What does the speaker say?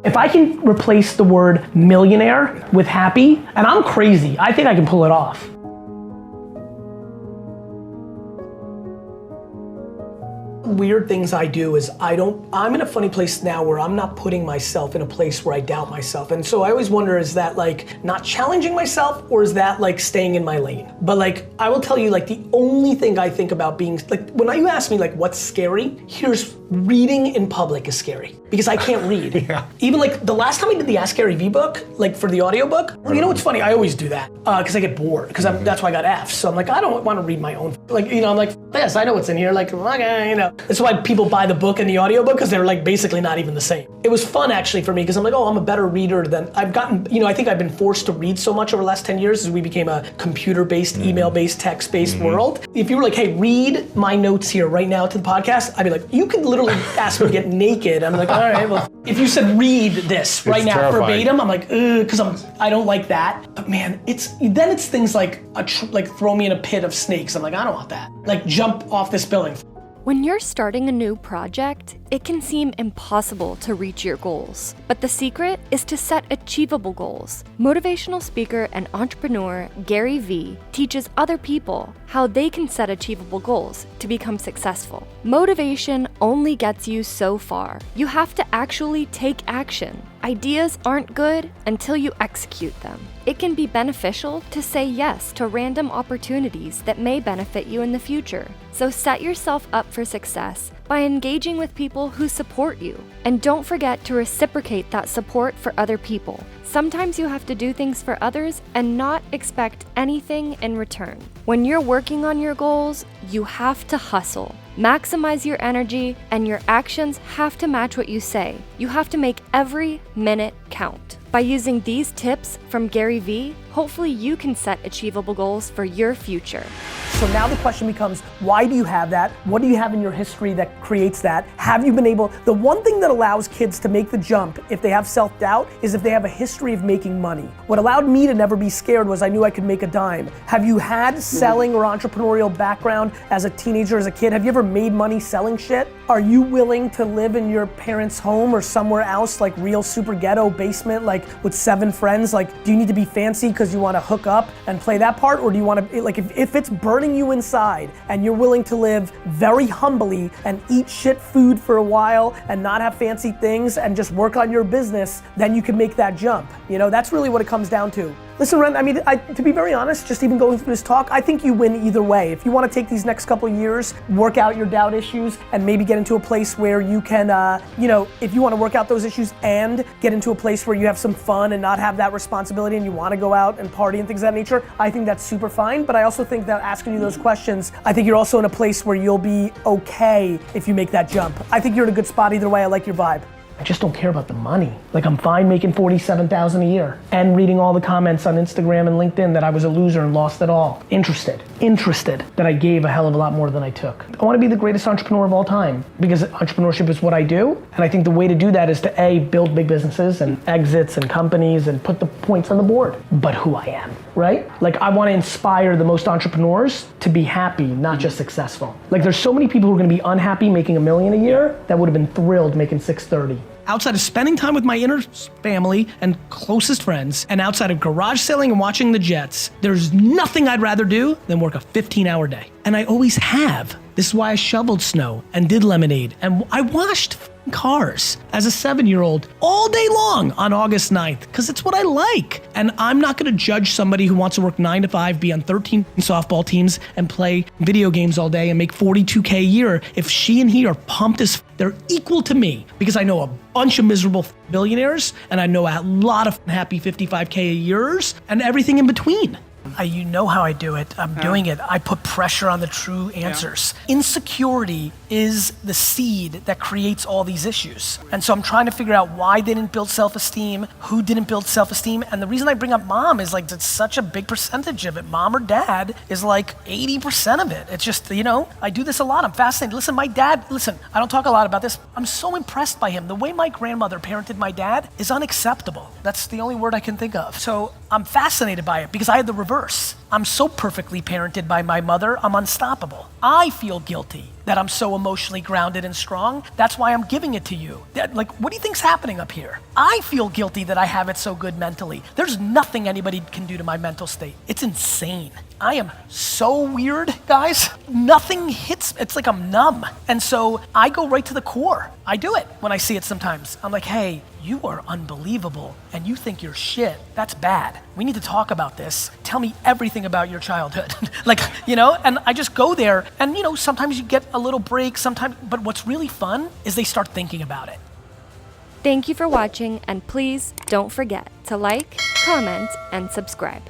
If I can replace the word millionaire with happy, and I'm crazy, I think I can pull it off. Weird things I do is I'm in a funny place now where I'm not putting myself in a place where I doubt myself. And so I always wonder, is that like not challenging myself, or is that like staying in my lane? But like, I will tell you, like the only thing I think about being, like when you ask me like what's scary, here's reading in public is scary because I can't read. Yeah. Even like the last time I did the Ask Garyvee book, like for the audiobook, well, you know what's funny? I always do that because I get bored because that's why I got F's. So I'm like, I don't want to read my own, like, you know, I'm like, yes, I know what's in here. Like, okay, you know. That's why people buy the book and the audiobook because they're like basically not even the same. It was fun actually for me because I'm like, oh, I'm a better reader than I've gotten, you know, I think I've been forced to read so much over the last 10 years as we became a computer-based, email-based, text-based world. If you were like, hey, read my notes here right now to the podcast, I'd be like, you could literally ask me to get naked. I'm like, all right, well, if you said read this right now verbatim, I'm like, because I don't like that. But man, it's things like throw me in a pit of snakes. I'm like, I don't want that. Like jump off this building. When you're starting a new project, it can seem impossible to reach your goals. But the secret is to set achievable goals. Motivational speaker and entrepreneur Garyvee teaches other people how they can set achievable goals to become successful. Motivation only gets you so far. You have to actually take action. Ideas aren't good until you execute them. It can be beneficial to say yes to random opportunities that may benefit you in the future. So set yourself up for success by engaging with people who support you. And don't forget to reciprocate that support for other people. Sometimes you have to do things for others and not expect anything in return. When you're working on your goals, you have to hustle. Maximize your energy, and your actions have to match what you say. You have to make every minute count. By using these tips from Garyvee, hopefully you can set achievable goals for your future. So now the question becomes, why do you have that? What do you have in your history that creates that? Have you been able, the one thing that allows kids to make the jump if they have self-doubt is if they have a history of making money. What allowed me to never be scared was I knew I could make a dime. Have you had selling or entrepreneurial background as a teenager, as a kid? Have you ever made money selling shit? Are you willing to live in your parents' home or somewhere else, like real super ghetto basement, like with 7 friends? Like, do you need to be fancy because you want to hook up and play that part? Or do you want to, like, if it's burning you inside and you're willing to live very humbly and eat shit food for a while and not have fancy things and just work on your business, then you can make that jump. You know, that's really what it comes down to. Listen, Ren, I mean, to be very honest, just even going through this talk, I think you win either way. If you want to take these next couple of years, work out your doubt issues, and maybe get into a place where you can, you know, if you want to work out those issues and get into a place where you have some fun and not have that responsibility and you want to go out and party and things of that nature, I think that's super fine. But I also think that asking you those questions, I think you're also in a place where you'll be okay if you make that jump. I think you're in a good spot either way. I like your vibe. I just don't care about the money. Like, I'm fine making $47,000 a year and reading all the comments on Instagram and LinkedIn that I was a loser and lost it all. Interested that I gave a hell of a lot more than I took. I want to be the greatest entrepreneur of all time because entrepreneurship is what I do. And I think the way to do that is to A, build big businesses and exits and companies and put the points on the board, but who I am, right? Like, I want to inspire the most entrepreneurs to be happy, not just successful. Like, there's so many people who are going to be unhappy making $1 million a year that would have been thrilled making 630. Outside of spending time with my inner family and closest friends, and outside of garage selling and watching the Jets, there's nothing I'd rather do than work a 15-hour day. And I always have. This is why I shoveled snow and did lemonade, and I washed cars as a 7-year-old all day long on August 9th, because it's what I like. And I'm not gonna judge somebody who wants to work 9 to 5, be on 13 softball teams and play video games all day and make $42K a year if she and he are pumped as they're equal to me, because I know a bunch of miserable billionaires and I know a lot of happy 55K a years and everything in between. You know how I do it. I'm doing it. I put pressure on the true answers. Insecurity is the seed that creates all these issues. And so I'm trying to figure out why they didn't build self-esteem, who didn't build self-esteem. And the reason I bring up mom is like, it's such a big percentage of it. Mom or dad is like 80% of it. It's just, you know, I do this a lot. I'm fascinated. Listen, my dad, I don't talk a lot about this. I'm so impressed by him. The way my grandmother parented my dad is unacceptable. That's the only word I can think of. So I'm fascinated by it because I had the reverse. I'm so perfectly parented by my mother, I'm unstoppable. I feel guilty that I'm so emotionally grounded and strong. That's why I'm giving it to you. Like, what do you think's happening up here? I feel guilty that I have it so good mentally. There's nothing anybody can do to my mental state. It's insane. I am so weird, guys. Nothing hits, it's like I'm numb. And so I go right to the core. I do it when I see it sometimes. I'm like, hey, you are unbelievable and you think you're shit. That's bad. We need to talk about this. Tell me everything about your childhood. Like, and I just go there and, sometimes you get a little break, sometimes, but what's really fun is they start thinking about it. Thank you for watching, and please don't forget to like, comment, and subscribe.